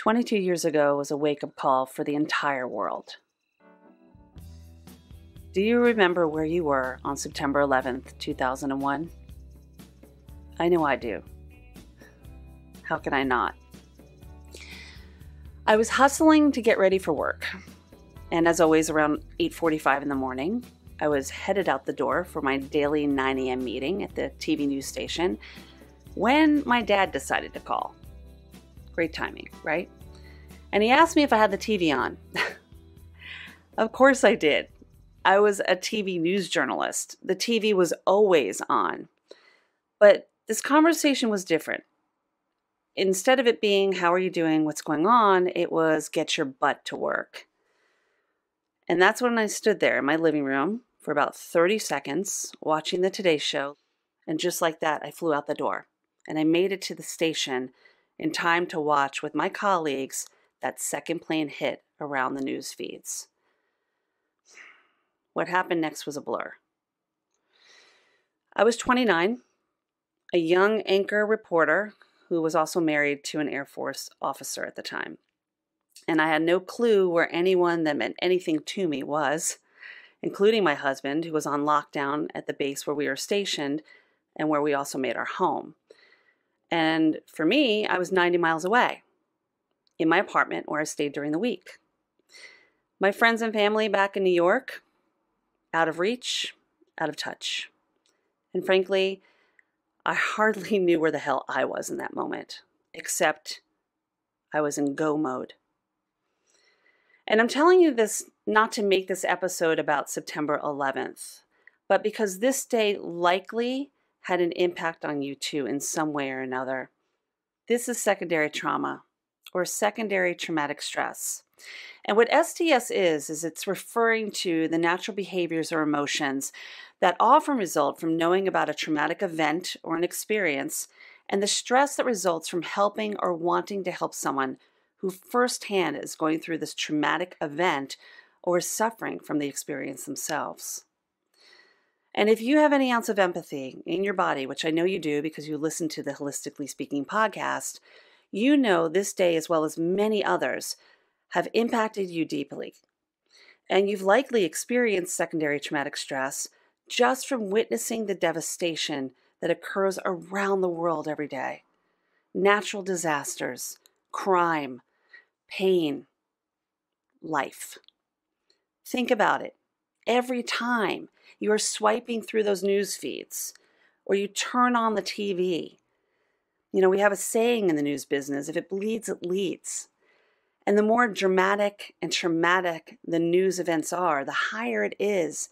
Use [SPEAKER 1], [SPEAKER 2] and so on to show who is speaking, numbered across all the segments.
[SPEAKER 1] 22 years ago was a wake-up call for the entire world. Do you remember where you were on September 11th, 2001? I know I do. How can I not? I was hustling to get ready for work, and as always around 8:45 in the morning, I was headed out the door for my daily 9 a.m. meeting at the TV news station when my dad decided to call. Great timing, right? And he asked me if I had the TV on. Of course I did. I was a TV news journalist. The TV was always on. But this conversation was different. Instead of it being, how are you doing, what's going on, it was, get your butt to work. And that's when I stood there in my living room for about 30 seconds watching the Today Show. And just like that, I flew out the door. And I made it to the station in time to watch with my colleagues that second plane hit around the news feeds. What happened next was a blur. I was 29, a young anchor reporter who was also married to an Air Force officer at the time. And I had no clue where anyone that meant anything to me was, including my husband, who was on lockdown at the base where we were stationed and where we also made our home. And for me, I was 90 miles away in my apartment where I stayed during the week. My friends and family back in New York, out of reach, out of touch. And frankly, I hardly knew where the hell I was in that moment, except I was in go mode. And I'm telling you this not to make this episode about September 11th, but because this day likely had an impact on you too in some way or another. This is secondary trauma or secondary traumatic stress. And what STS is it's referring to the natural behaviors or emotions that often result from knowing about a traumatic event or an experience and the stress that results from helping or wanting to help someone who firsthand is going through this traumatic event or is suffering from the experience themselves. And if you have any ounce of empathy in your body, which I know you do because you listen to the HIListically Speaking podcast, you know this day, as well as many others, have impacted you deeply. And you've likely experienced secondary traumatic stress just from witnessing the devastation that occurs around the world every day. Natural disasters, crime, pain, life. Think about it. Every time you are swiping through those news feeds or you turn on the TV, we have a saying in the news business, if it bleeds, it leads. And the more dramatic and traumatic the news events are, the higher it is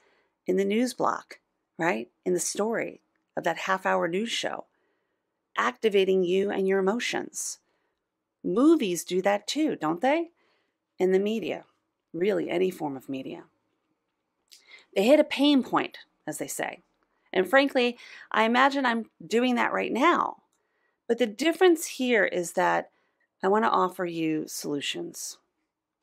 [SPEAKER 1] in the news block, right? In the story of that half-hour news show, activating you and your emotions. Movies do that too, don't they? In the media, really any form of media. They hit a pain point, as they say. And frankly, I imagine I'm doing that right now. But the difference here is that I want to offer you solutions,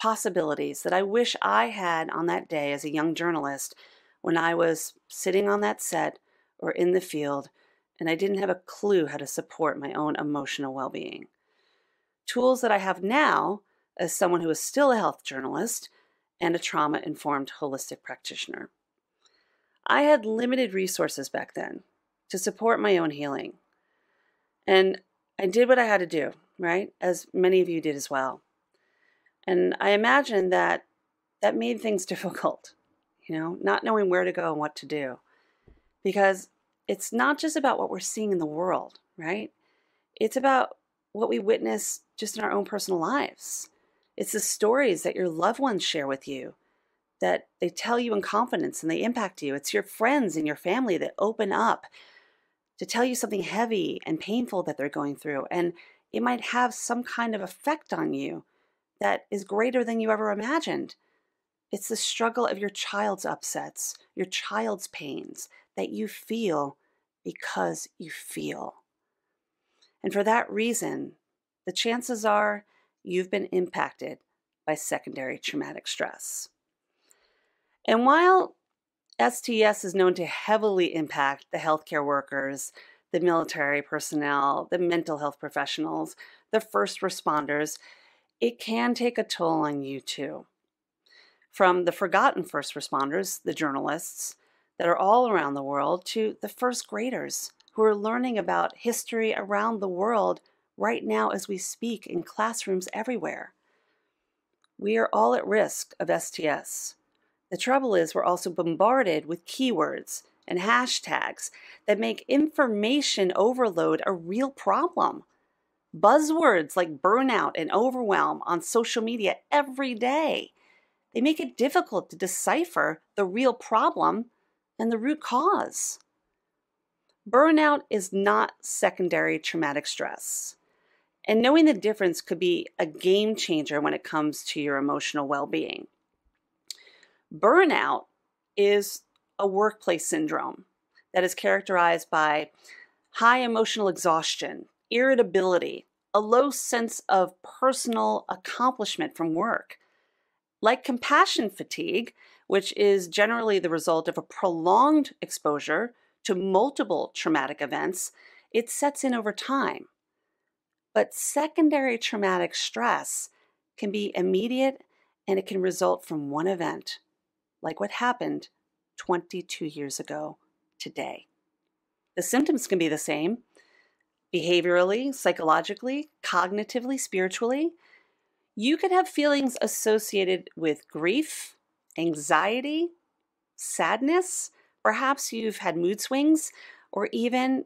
[SPEAKER 1] possibilities that I wish I had on that day as a young journalist when I was sitting on that set or in the field and I didn't have a clue how to support my own emotional well-being. Tools that I have now as someone who is still a health journalist and a trauma-informed holistic practitioner. I had limited resources back then to support my own healing. And I did what I had to do, right? As many of you did as well. And I imagine that made things difficult, not knowing where to go and what to do. Because it's not just about what we're seeing in the world, right? It's about what we witness just in our own personal lives. It's the stories that your loved ones share with you, that they tell you in confidence and they impact you. It's your friends and your family that open up to tell you something heavy and painful that they're going through. And it might have some kind of effect on you that is greater than you ever imagined. It's the struggle of your child's upsets, your child's pains that you feel because you feel. And for that reason, the chances are you've been impacted by secondary traumatic stress. And while STS is known to heavily impact the healthcare workers, the military personnel, the mental health professionals, the first responders, it can take a toll on you too. From the forgotten first responders, the journalists that are all around the world, to the first graders who are learning about history around the world right now as we speak in classrooms everywhere. We are all at risk of STS. The trouble is we're also bombarded with keywords and hashtags that make information overload a real problem. Buzzwords like burnout and overwhelm on social media every day. They make it difficult to decipher the real problem and the root cause. Burnout is not secondary traumatic stress. And knowing the difference could be a game changer when it comes to your emotional well-being. Burnout is a workplace syndrome that is characterized by high emotional exhaustion, irritability, a low sense of personal accomplishment from work. Like compassion fatigue, which is generally the result of a prolonged exposure to multiple traumatic events, it sets in over time. But secondary traumatic stress can be immediate, and it can result from one event, like what happened 22 years ago today. The symptoms can be the same, behaviorally, psychologically, cognitively, spiritually. You could have feelings associated with grief, anxiety, sadness. Perhaps you've had mood swings or even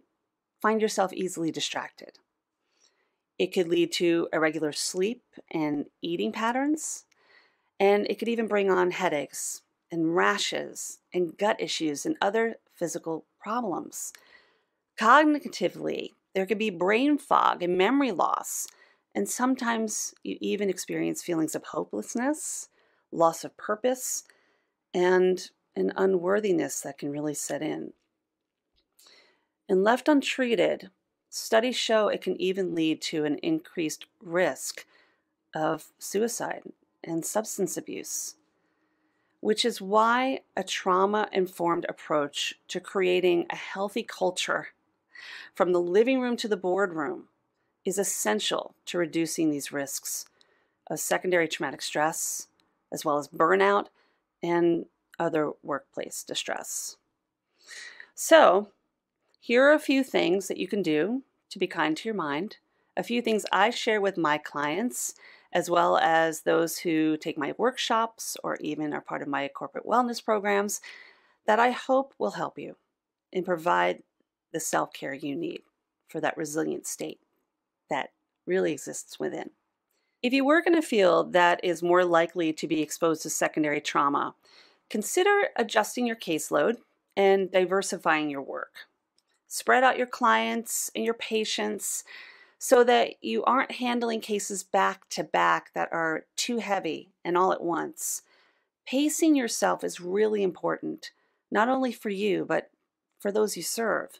[SPEAKER 1] find yourself easily distracted. It could lead to irregular sleep and eating patterns, and it could even bring on headaches and rashes and gut issues and other physical problems. Cognitively, there could be brain fog and memory loss, and sometimes you even experience feelings of hopelessness, loss of purpose, and an unworthiness that can really set in. And left untreated, studies show it can even lead to an increased risk of suicide and substance abuse, which is why a trauma-informed approach to creating a healthy culture from the living room to the boardroom is essential to reducing these risks of secondary traumatic stress, as well as burnout and other workplace distress. So, here are a few things that you can do to be kind to your mind, a few things I share with my clients, as well as those who take my workshops or even are part of my corporate wellness programs, that I hope will help you and provide the self-care you need for that resilient state that really exists within. If you work in a field that is more likely to be exposed to secondary trauma, consider adjusting your caseload and diversifying your work. Spread out your clients and your patients so that you aren't handling cases back to back that are too heavy and all at once. Pacing yourself is really important, not only for you, but for those you serve.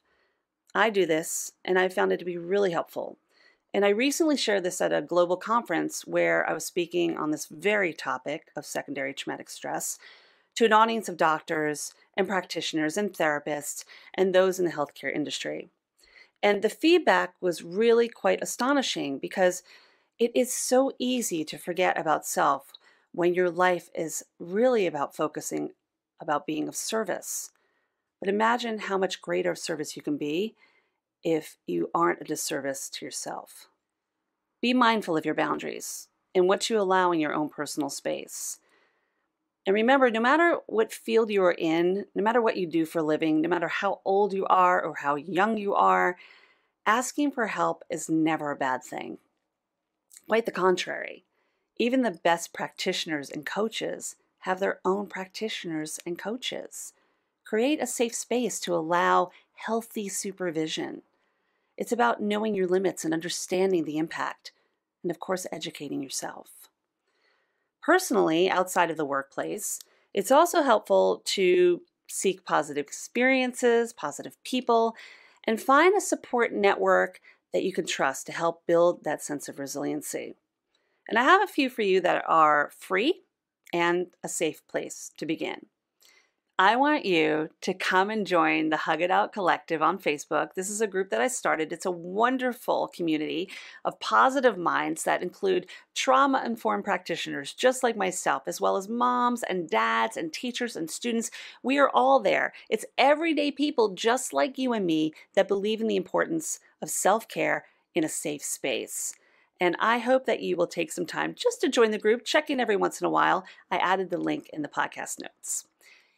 [SPEAKER 1] I do this, and I found it to be really helpful. And I recently shared this at a global conference where I was speaking on this very topic of secondary traumatic stress to an audience of doctors and practitioners and therapists and those in the healthcare industry. And the feedback was really quite astonishing because it is so easy to forget about self when your life is really about focusing about being of service. But imagine how much greater service you can be if you aren't a disservice to yourself. Be mindful of your boundaries and what you allow in your own personal space. And remember, no matter what field you are in, no matter what you do for a living, no matter how old you are or how young you are, asking for help is never a bad thing. Quite the contrary. Even the best practitioners and coaches have their own practitioners and coaches. Create a safe space to allow healthy supervision. It's about knowing your limits and understanding the impact, and of course, educating yourself. Personally, outside of the workplace, it's also helpful to seek positive experiences, positive people, and find a support network that you can trust to help build that sense of resiliency. And I have a few for you that are free and a safe place to begin. I want you to come and join the Hug It Out Collective on Facebook. This is a group that I started. It's a wonderful community of positive minds that include trauma-informed practitioners just like myself, as well as moms and dads and teachers and students. We are all there. It's everyday people just like you and me that believe in the importance of self-care in a safe space. And I hope that you will take some time just to join the group, check in every once in a while. I added the link in the podcast notes.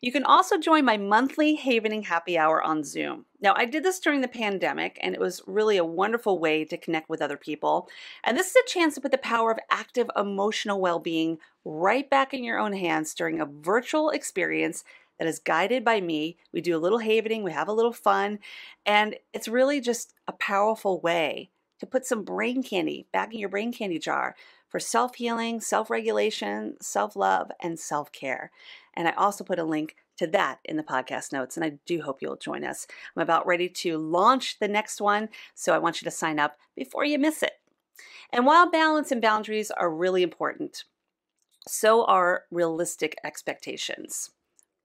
[SPEAKER 1] You can also join my monthly Havening Happy Hour on Zoom. Now, I did this during the pandemic, and it was really a wonderful way to connect with other people. And this is a chance to put the power of active emotional well-being right back in your own hands during a virtual experience that is guided by me. We do a little havening, we have a little fun, and it's really just a powerful way to put some brain candy back in your brain candy jar for self-healing, self-regulation, self-love, and self-care. And I also put a link to that in the podcast notes, and I do hope you'll join us. I'm about ready to launch the next one, so I want you to sign up before you miss it. And while balance and boundaries are really important, so are realistic expectations.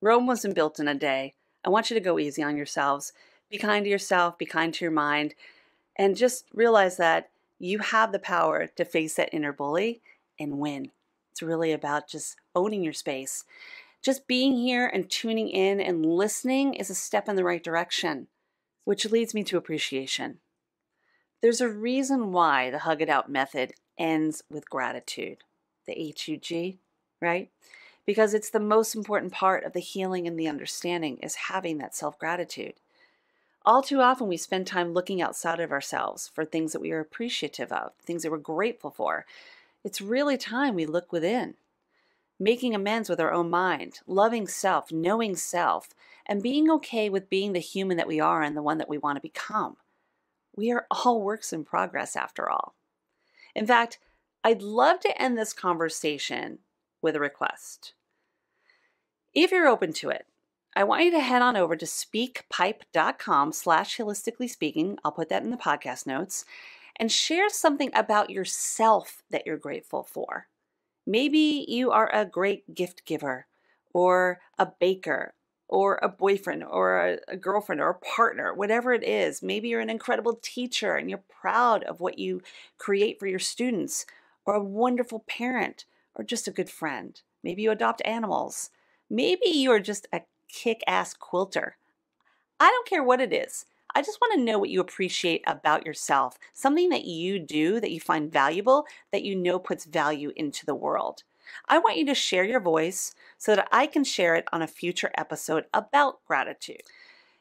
[SPEAKER 1] Rome wasn't built in a day. I want you to go easy on yourselves. Be kind to yourself, be kind to your mind, and just realize that you have the power to face that inner bully and win. It's really about just owning your space. Just being here and tuning in and listening is a step in the right direction, which leads me to appreciation. There's a reason why the Hug It Out method ends with gratitude, the HUG, right? Because it's the most important part of the healing and the understanding is having that self-gratitude. All too often we spend time looking outside of ourselves for things that we are appreciative of, things that we're grateful for. It's really time we look within. Making amends with our own mind, loving self, knowing self, and being okay with being the human that we are and the one that we want to become. We are all works in progress after all. In fact, I'd love to end this conversation with a request. If you're open to it, I want you to head on over to speakpipe.com/HIListically Speaking. I'll put that in the podcast notes, and share something about yourself that you're grateful for. Maybe you are a great gift giver, or a baker, or a boyfriend, or a girlfriend, or a partner, whatever it is. Maybe you're an incredible teacher and you're proud of what you create for your students, or a wonderful parent, or just a good friend. Maybe you adopt animals. Maybe you are just a kick-ass quilter. I don't care what it is. I just want to know what you appreciate about yourself, something that you do that you find valuable, that you know puts value into the world. I want you to share your voice so that I can share it on a future episode about gratitude.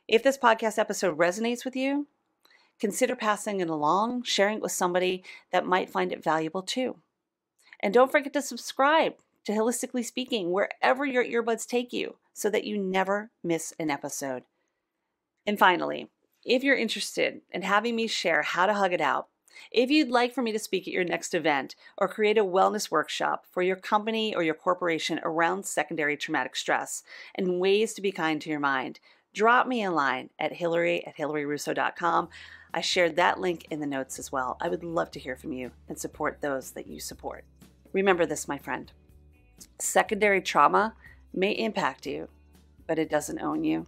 [SPEAKER 1] If this podcast episode resonates with you, consider passing it along, sharing it with somebody that might find it valuable too. And don't forget to subscribe to HIListically Speaking wherever your earbuds take you so that you never miss an episode. And finally, if you're interested in having me share how to hug it out, if you'd like for me to speak at your next event or create a wellness workshop for your company or your corporation around secondary traumatic stress and ways to be kind to your mind, drop me a line at Hilary@HilaryRusso.com. I shared that link in the notes as well. I would love to hear from you and support those that you support. Remember this, my friend. Secondary trauma may impact you, but it doesn't own you.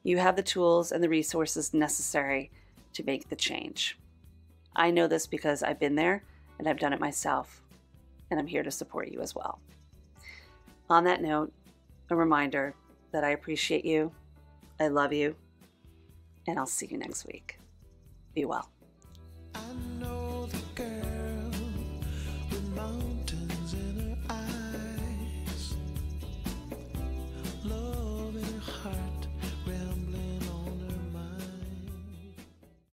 [SPEAKER 1] You have the tools and the resources necessary to make the change. I know this because I've been there and I've done it myself, and I'm here to support you as well. On that note, a reminder that I appreciate you, I love you, and I'll see you next week. Be well. I know